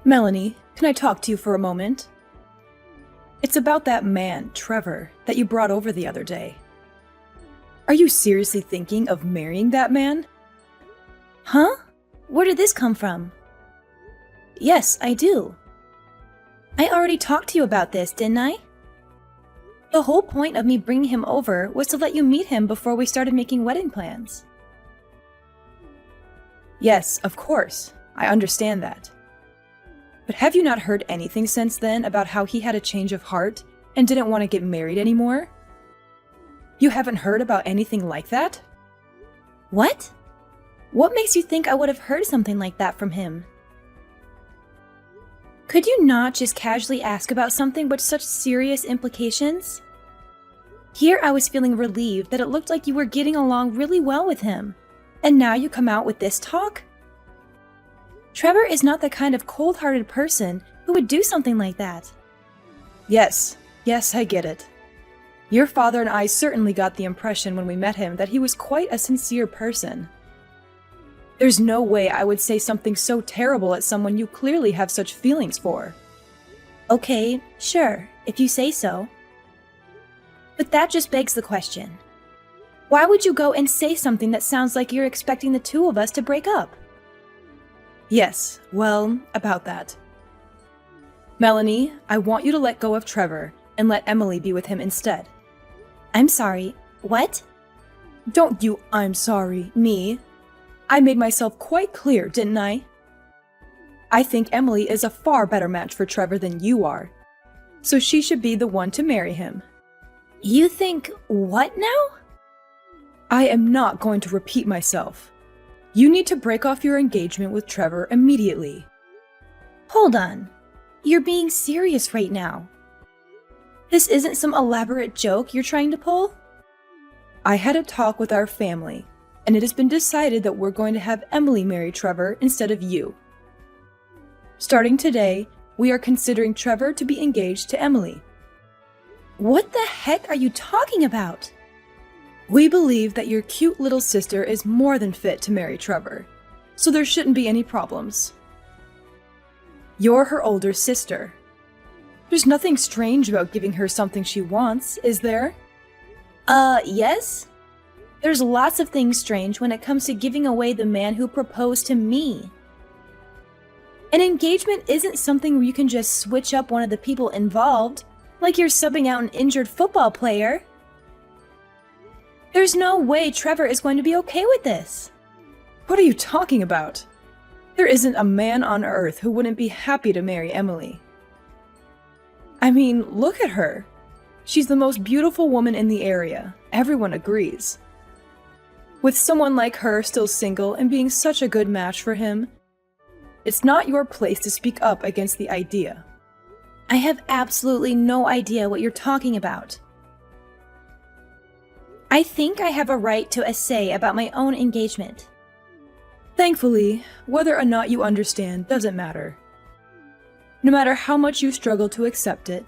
Melanie, can I talk to you for a moment? It's about that man, Trevor, that you brought over the other day. Are you seriously thinking of marrying that man? Huh? Where did this come from? Yes, I do. I already talked to you about this, didn't I? The whole point of me bringing him over was to let you meet him before we started making wedding plans. Yes, of course. I understand that. But have you not heard anything since then about how he had a change of heart and didn't want to get married anymore? You haven't heard about anything like that? What? What makes you think I would have heard something like that from him? Could you not just casually ask about something with such serious implications? Here I was feeling relieved that it looked like you were getting along really well with him, and now you come out with this talk? Trevor is not the kind of cold-hearted person who would do something like that. Yes, I get it. Your father and I certainly got the impression when we met him that he was quite a sincere person. There's no way I would say something so terrible at someone you clearly have such feelings for. Okay, sure, if you say so. But that just begs the question. Why would you go and say something that sounds like you're expecting the two of us to break up? Yes, well, about that. Melanie, I want you to let go of Trevor and let Emily be with him instead. I'm sorry, what? Don't you I'm sorry, me. I made myself quite clear, didn't I? I think Emily is a far better match for Trevor than you are, so she should be the one to marry him. You think what now? I am not going to repeat myself. You need to break off your engagement with Trevor immediately. Hold on. You're being serious right now. This isn't some elaborate joke you're trying to pull? I had a talk with our family, and it has been decided that we're going to have Emily marry Trevor instead of you. Starting today, we are considering Trevor to be engaged to Emily. What the heck are you talking about? We believe that your cute little sister is more than fit to marry Trevor, so there shouldn't be any problems. You're her older sister. There's nothing strange about giving her something she wants, is there? Yes? There's lots of things strange when it comes to giving away the man who proposed to me. An engagement isn't something where you can just switch up one of the people involved, like you're subbing out an injured football player. There's no way Trevor is going to be okay with this. What are you talking about? There isn't a man on earth who wouldn't be happy to marry Emily. I mean, look at her. She's the most beautiful woman in the area. Everyone agrees. With someone like her still single and being such a good match for him, it's not your place to speak up against the idea. I have absolutely no idea what you're talking about. I think I have a right to a say about my own engagement. Thankfully, whether or not you understand doesn't matter. No matter how much you struggle to accept it,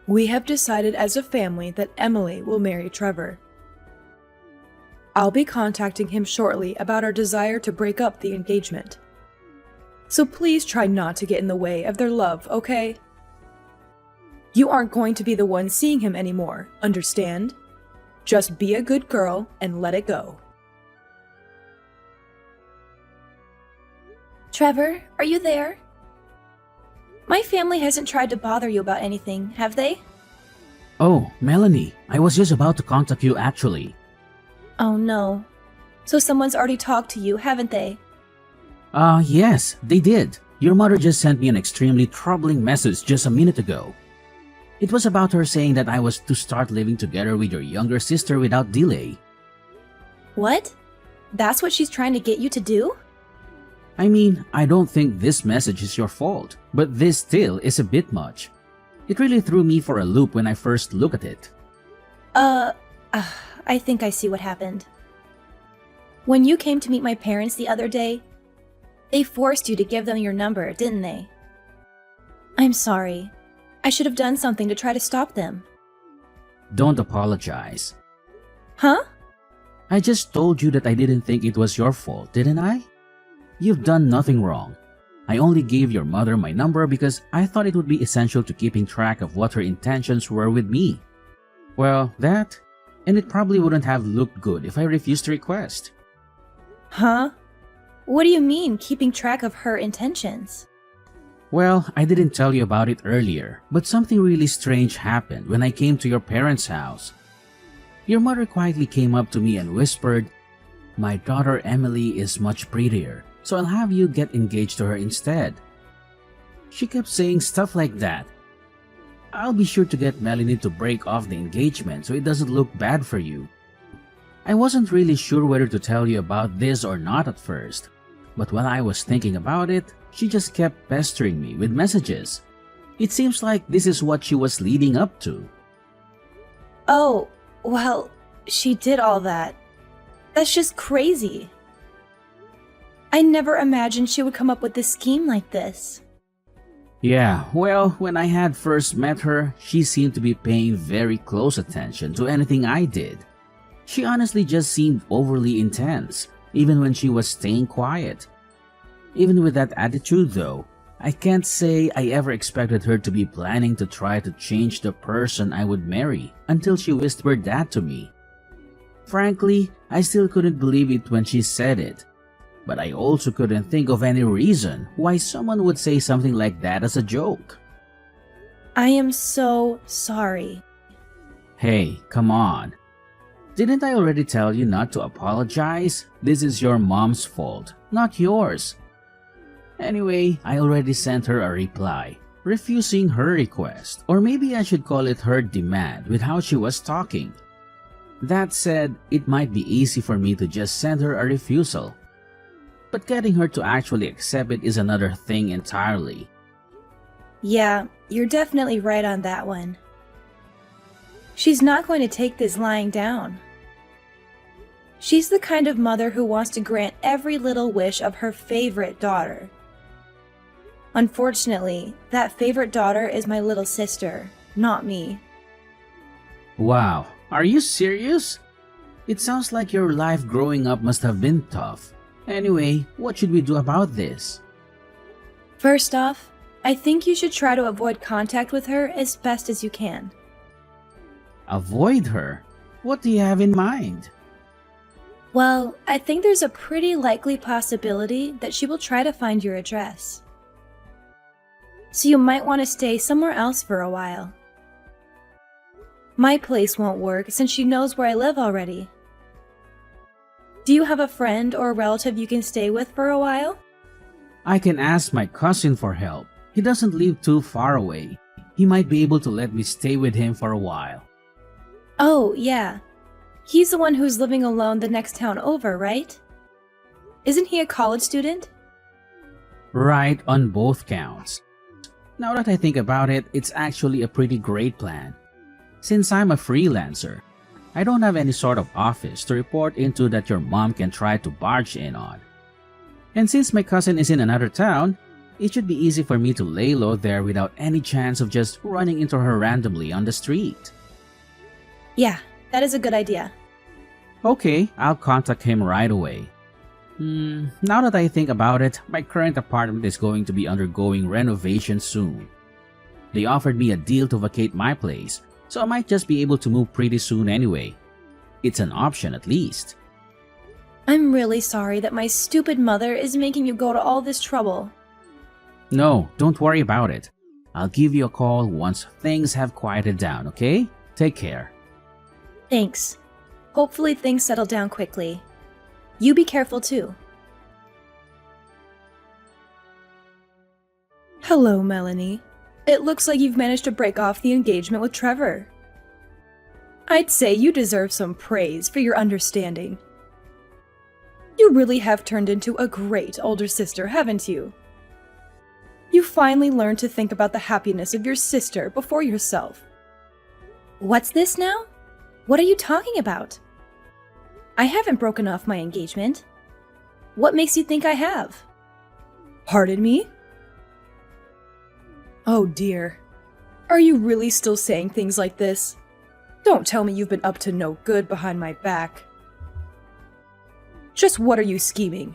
we have decided as a family that Emily will marry Trevor. I'll be contacting him shortly about our desire to break up the engagement. So please try not to get in the way of their love, okay? You aren't going to be the one seeing him anymore, understand? Just be a good girl and let it go. Trevor, are you there? My family hasn't tried to bother you about anything, have they? Oh, Melanie, I was just about to contact you actually. Oh no. So someone's already talked to you, haven't they? Yes, they did. Your mother just sent me an extremely troubling message just a minute ago. It was about her saying that I was to start living together with your younger sister without delay. What? That's what she's trying to get you to do? I mean, I don't think this message is your fault, but this still is a bit much. It really threw me for a loop when I first looked at it. I think I see what happened. When you came to meet my parents the other day, they forced you to give them your number, didn't they? I'm sorry. I should have done something to try to stop them. Don't apologize. Huh? I just told you that I didn't think it was your fault, didn't I? You've done nothing wrong. I only gave your mother my number because I thought it would be essential to keeping track of what her intentions were with me. Well, that, and it probably wouldn't have looked good if I refused the request. Huh? What do you mean, keeping track of her intentions? Well, I didn't tell you about it earlier, but something really strange happened when I came to your parents' house. Your mother quietly came up to me and whispered, "My daughter Emily is much prettier, so I'll have you get engaged to her instead." She kept saying stuff like that. "I'll be sure to get Melanie to break off the engagement so it doesn't look bad for you." I wasn't really sure whether to tell you about this or not at first, but while I was thinking about it, she just kept pestering me with messages. It seems like this is what she was leading up to. Oh, well, she did all that. That's just crazy. I never imagined she would come up with a scheme like this. Yeah, well, when I had first met her, she seemed to be paying very close attention to anything I did. She honestly just seemed overly intense, even when she was staying quiet. Even with that attitude though, I can't say I ever expected her to be planning to try to change the person I would marry until she whispered that to me. Frankly, I still couldn't believe it when she said it. But I also couldn't think of any reason why someone would say something like that as a joke. I am so sorry. Hey, come on. Didn't I already tell you not to apologize? This is your mom's fault, not yours. Anyway, I already sent her a reply, refusing her request, or maybe I should call it her demand with how she was talking. That said, it might be easy for me to just send her a refusal. But getting her to actually accept it is another thing entirely. Yeah, you're definitely right on that one. She's not going to take this lying down. She's the kind of mother who wants to grant every little wish of her favorite daughter. Unfortunately, that favorite daughter is my little sister, not me. Wow, are you serious? It sounds like your life growing up must have been tough. Anyway, what should we do about this? First off, I think you should try to avoid contact with her as best as you can. Avoid her? What do you have in mind? Well, I think there's a pretty likely possibility that she will try to find your address. So you might want to stay somewhere else for a while. My place won't work since she knows where I live already. Do you have a friend or a relative you can stay with for a while? I can ask my cousin for help. He doesn't live too far away. He might be able to let me stay with him for a while. Oh, yeah. He's the one who's living alone the next town over, right? Isn't he a college student? Right on both counts. Now that I think about it, it's actually a pretty great plan. Since I'm a freelancer, I don't have any sort of office to report into that your mom can try to barge in on. And since my cousin is in another town, it should be easy for me to lay low there without any chance of just running into her randomly on the street. Yeah, that is a good idea. Okay, I'll contact him right away. Now that I think about it, my current apartment is going to be undergoing renovation soon. They offered me a deal to vacate my place, so I might just be able to move pretty soon anyway. It's an option at least. I'm really sorry that my stupid mother is making you go to all this trouble. No, don't worry about it. I'll give you a call once things have quieted down, okay? Take care. Thanks. Hopefully things settle down quickly. You be careful too. Hello, Melanie. It looks like you've managed to break off the engagement with Trevor. I'd say you deserve some praise for your understanding. You really have turned into a great older sister, haven't you? You finally learned to think about the happiness of your sister before yourself. What's this now? What are you talking about? I haven't broken off my engagement. What makes you think I have? Pardon me? Oh dear. Are you really still saying things like this? Don't tell me you've been up to no good behind my back. Just what are you scheming?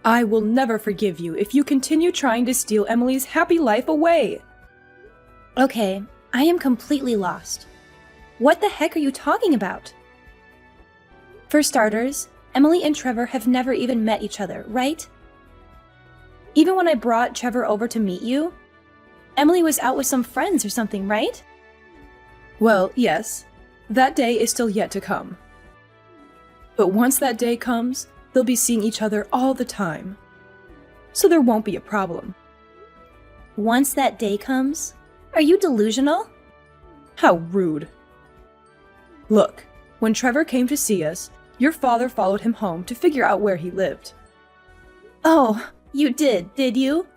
I will never forgive you if you continue trying to steal Emily's happy life away. Okay, I am completely lost. What the heck are you talking about? For starters, Emily and Trevor have never even met each other, right? Even when I brought Trevor over to meet you, Emily was out with some friends or something, right? Well, yes, that day is still yet to come. But once that day comes, they'll be seeing each other all the time. So there won't be a problem. Once that day comes? Are you delusional? How rude. Look, when Trevor came to see us, your father followed him home to figure out where he lived. Oh, you did you?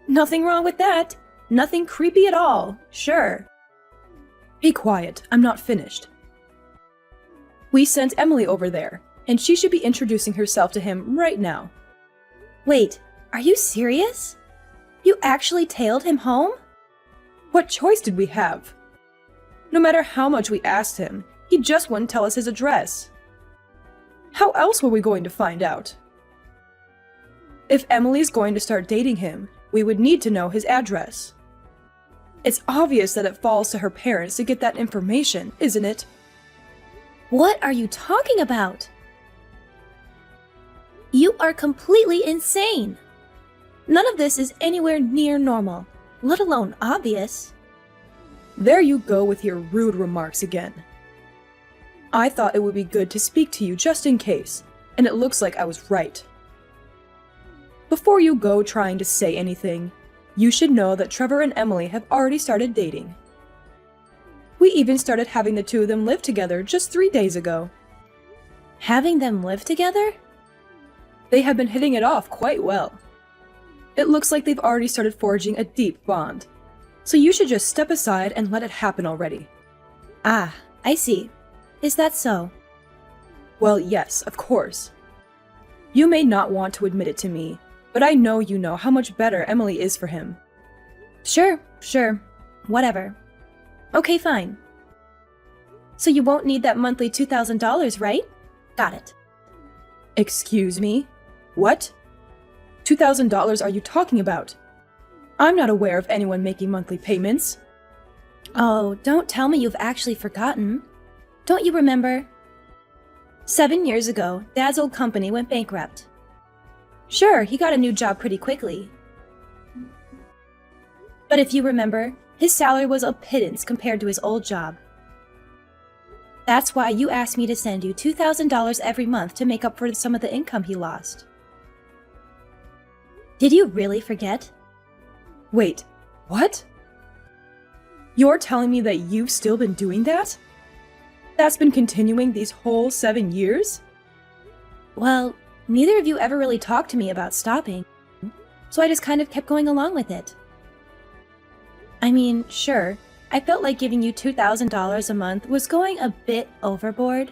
Nothing wrong with that. Nothing creepy at all, sure. Be quiet, I'm not finished. We sent Emily over there, and she should be introducing herself to him right now. Wait, are you serious? You actually tailed him home? What choice did we have? No matter how much we asked him, he just wouldn't tell us his address. How else were we going to find out? If Emily's going to start dating him, we would need to know his address. It's obvious that it falls to her parents to get that information, isn't it? What are you talking about? You are completely insane. None of this is anywhere near normal, let alone obvious. There you go with your rude remarks again. I thought it would be good to speak to you just in case, and it looks like I was right. Before you go trying to say anything, you should know that Trevor and Emily have already started dating. We even started having the two of them live together just 3 days ago. Having them live together? They have been hitting it off quite well. It looks like they've already started forging a deep bond, so you should just step aside and let it happen already. Ah, I see. Is that so? Well, yes, of course. You may not want to admit it to me, but I know you know how much better Emily is for him. Sure. Whatever. Okay, fine. So you won't need that monthly $2,000, right? Got it. Excuse me? What? $2,000 are you talking about? I'm not aware of anyone making monthly payments. Oh, don't tell me you've actually forgotten. Don't you remember? 7 years ago, Dad's old company went bankrupt. Sure, he got a new job pretty quickly. But if you remember, his salary was a pittance compared to his old job. That's why you asked me to send you $2,000 every month to make up for some of the income he lost. Did you really forget? Wait, what? You're telling me that you've still been doing that? That's been continuing these whole 7 years? Well, neither of you ever really talked to me about stopping, so I just kind of kept going along with it. I mean, sure, I felt like giving you $2,000 a month was going a bit overboard.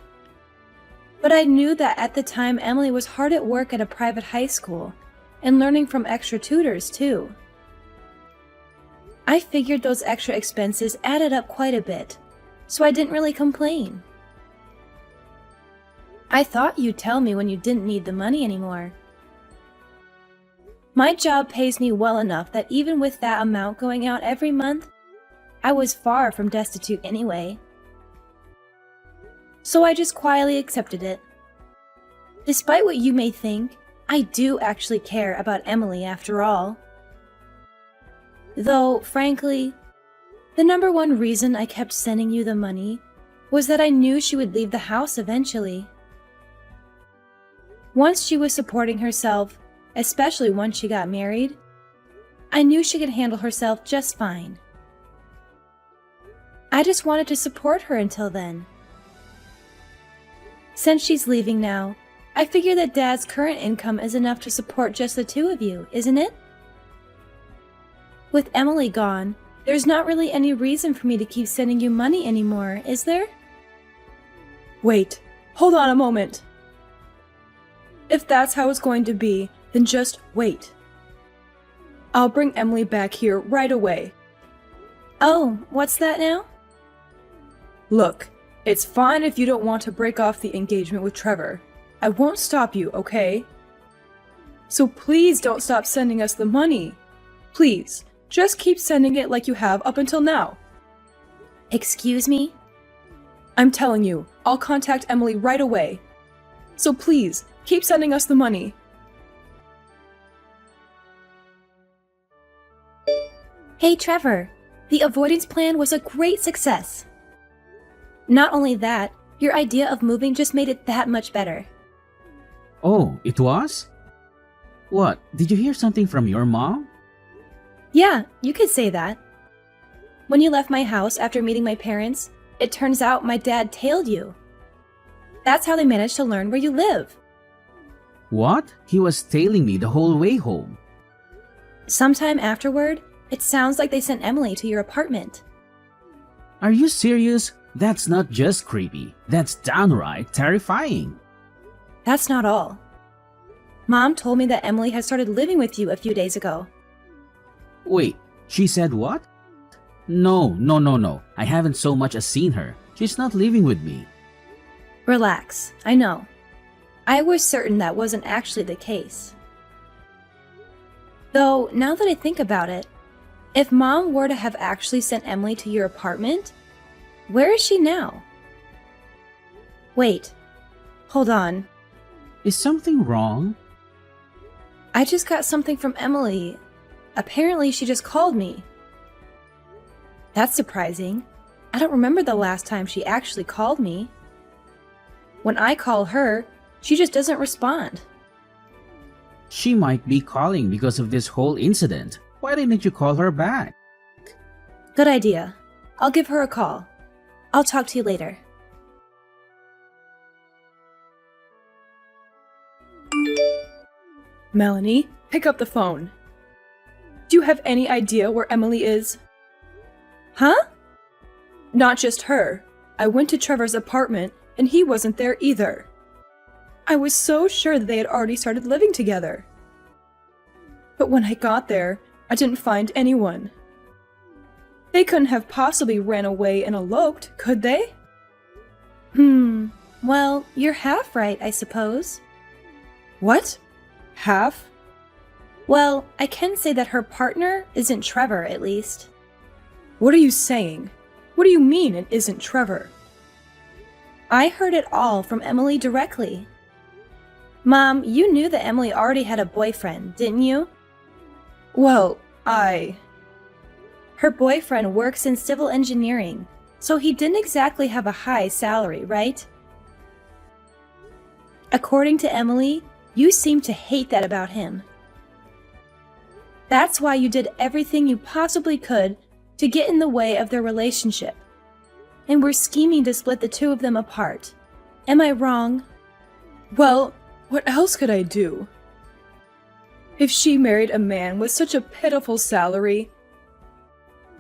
But I knew that at the time Emily was hard at work at a private high school, and learning from extra tutors too. I figured those extra expenses added up quite a bit, so I didn't really complain. I thought you'd tell me when you didn't need the money anymore. My job pays me well enough that even with that amount going out every month, I was far from destitute anyway. So I just quietly accepted it. Despite what you may think, I do actually care about Emily after all. Though, frankly, the number one reason I kept sending you the money was that I knew she would leave the house eventually. Once she was supporting herself, especially once she got married, I knew she could handle herself just fine. I just wanted to support her until then. Since she's leaving now, I figure that Dad's current income is enough to support just the two of you, isn't it? With Emily gone, there's not really any reason for me to keep sending you money anymore, is there? Wait, hold on a moment. If that's how it's going to be, then just wait. I'll bring Emily back here right away. Oh, what's that now? Look, it's fine if you don't want to break off the engagement with Trevor. I won't stop you, okay? So please don't stop sending us the money. Please, just keep sending it like you have up until now. Excuse me? I'm telling you, I'll contact Emily right away. So please, keep sending us the money. Hey Trevor, the avoidance plan was a great success. Not only that, your idea of moving just made it that much better. Oh, it was? What, did you hear something from your mom? Yeah, you could say that. When you left my house after meeting my parents, it turns out my dad tailed you. That's how they managed to learn where you live. What? He was tailing me the whole way home. Sometime afterward, it sounds like they sent Emily to your apartment. Are you serious? That's not just creepy. That's downright terrifying. That's not all. Mom told me that Emily had started living with you a few days ago. Wait, she said what? No. I haven't so much as seen her. She's not living with me. Relax, I know. I was certain that wasn't actually the case. Though, now that I think about it, if Mom were to have actually sent Emily to your apartment, where is she now? Wait, hold on. Is something wrong? I just got something from Emily. Apparently, she just called me. That's surprising. I don't remember the last time she actually called me. When I call her, she just doesn't respond. She might be calling because of this whole incident. Why didn't you call her back? Good idea. I'll give her a call. I'll talk to you later. Melanie, pick up the phone. Do you have any idea where Emily is? Huh? Not just her. I went to Trevor's apartment and he wasn't there either. I was so sure that they had already started living together. But when I got there, I didn't find anyone. They couldn't have possibly ran away and eloped, could they? Well, you're half right, I suppose. What? Half? Well, I can say that her partner isn't Trevor, at least. What are you saying? What do you mean it isn't Trevor? I heard it all from Emily directly. Mom, you knew that Emily already had a boyfriend, didn't you? Well, Her boyfriend works in civil engineering, so he didn't exactly have a high salary, right? According to Emily, you seem to hate that about him. That's why you did everything you possibly could to get in the way of their relationship. And were scheming to split the two of them apart. Am I wrong? Well, what else could I do? If she married a man with such a pitiful salary,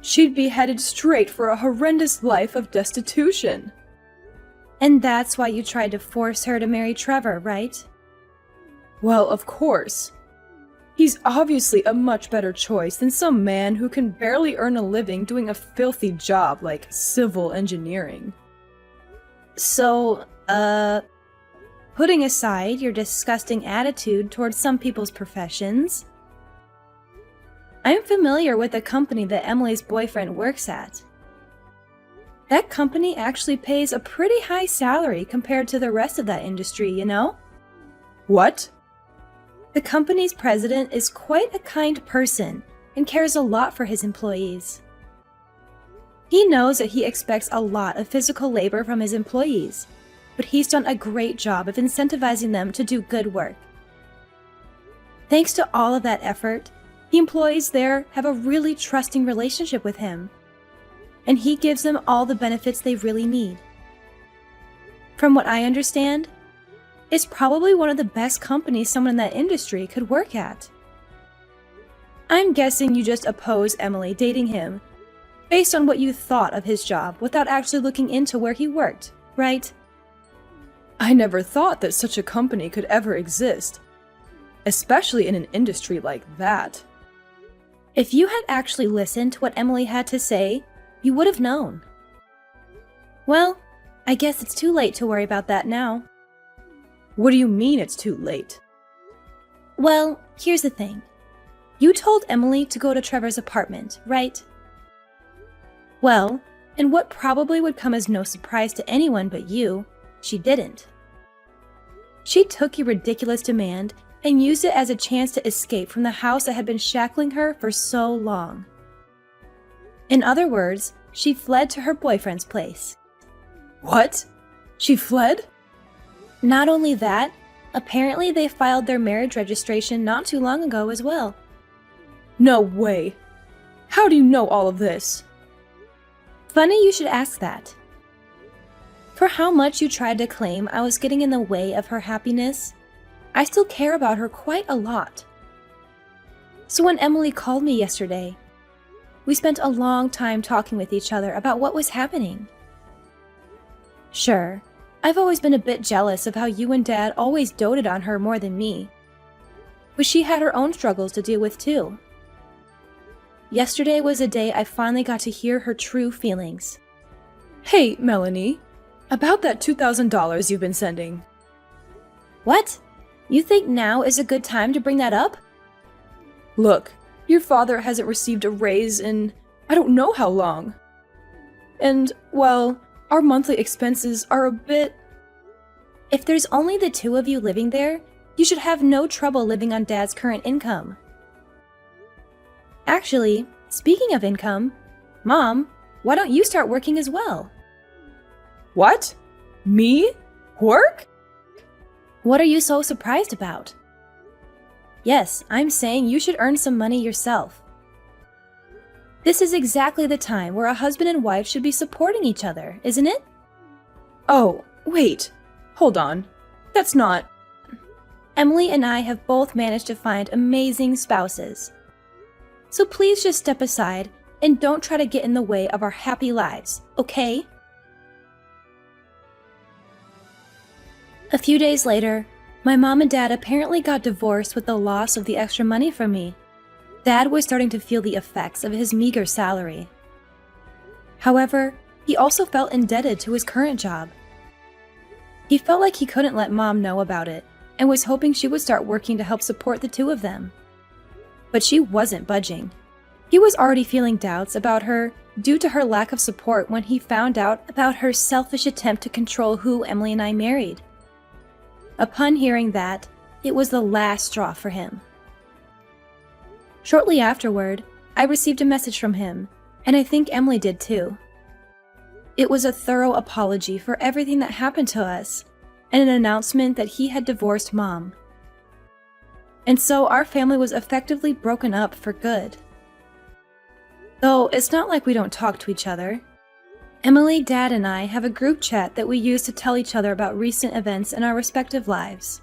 she'd be headed straight for a horrendous life of destitution. And that's why you tried to force her to marry Trevor, right? Well, of course. He's obviously a much better choice than some man who can barely earn a living doing a filthy job like civil engineering. So, putting aside your disgusting attitude towards some people's professions, I'm familiar with the company that Emily's boyfriend works at. That company actually pays a pretty high salary compared to the rest of that industry, you know? What? The company's president is quite a kind person and cares a lot for his employees. He knows that he expects a lot of physical labor from his employees, but he's done a great job of incentivizing them to do good work. Thanks to all of that effort, the employees there have a really trusting relationship with him, and he gives them all the benefits they really need. From what I understand, it's probably one of the best companies someone in that industry could work at. I'm guessing you just oppose Emily dating him based on what you thought of his job without actually looking into where he worked, right? I never thought that such a company could ever exist, especially in an industry like that. If you had actually listened to what Emily had to say, you would have known. Well, I guess it's too late to worry about that now. What do you mean it's too late? Well, here's the thing. You told Emily to go to Trevor's apartment, right? Well, in what probably would come as no surprise to anyone but you, she didn't. She took your ridiculous demand and used it as a chance to escape from the house that had been shackling her for so long. In other words, she fled to her boyfriend's place. What? She fled? Not only that, apparently they filed their marriage registration not too long ago as well. No way. How do you know all of this? Funny you should ask that. For how much you tried to claim I was getting in the way of her happiness, I still care about her quite a lot. So when Emily called me yesterday, we spent a long time talking with each other about what was happening. Sure, I've always been a bit jealous of how you and Dad always doted on her more than me, but she had her own struggles to deal with too. Yesterday was a day I finally got to hear her true feelings. Hey, Melanie, about that $2,000 you've been sending. What? You think now is a good time to bring that up? Look, your father hasn't received a raise in I don't know how long. And, well, our monthly expenses are a bit... If there's only the two of you living there, you should have no trouble living on Dad's current income. Actually, speaking of income, Mom, why don't you start working as well? What? Me? Work? What are you so surprised about? Yes, I'm saying you should earn some money yourself. This is exactly the time where a husband and wife should be supporting each other, isn't it? Oh, wait. Hold on. That's not... Emily and I have both managed to find amazing spouses. So please just step aside and don't try to get in the way of our happy lives, okay? A few days later, my mom and dad apparently got divorced with the loss of the extra money from me. Dad was starting to feel the effects of his meager salary. However, he also felt indebted to his current job. He felt like he couldn't let Mom know about it and was hoping she would start working to help support the two of them. But she wasn't budging. He was already feeling doubts about her due to her lack of support when he found out about her selfish attempt to control who Emily and I married. Upon hearing that, it was the last straw for him. Shortly afterward, I received a message from him, and I think Emily did too. It was a thorough apology for everything that happened to us, and an announcement that he had divorced Mom. And so our family was effectively broken up for good. Though it's not like we don't talk to each other. Emily, Dad, and I have a group chat that we use to tell each other about recent events in our respective lives.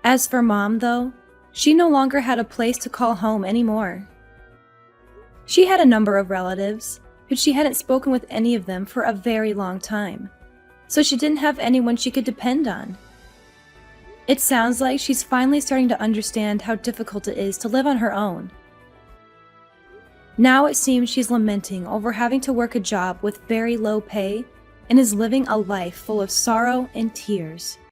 As for Mom, though, she no longer had a place to call home anymore. She had a number of relatives, but she hadn't spoken with any of them for a very long time, so she didn't have anyone she could depend on. It sounds like she's finally starting to understand how difficult it is to live on her own. Now it seems she's lamenting over having to work a job with very low pay and is living a life full of sorrow and tears.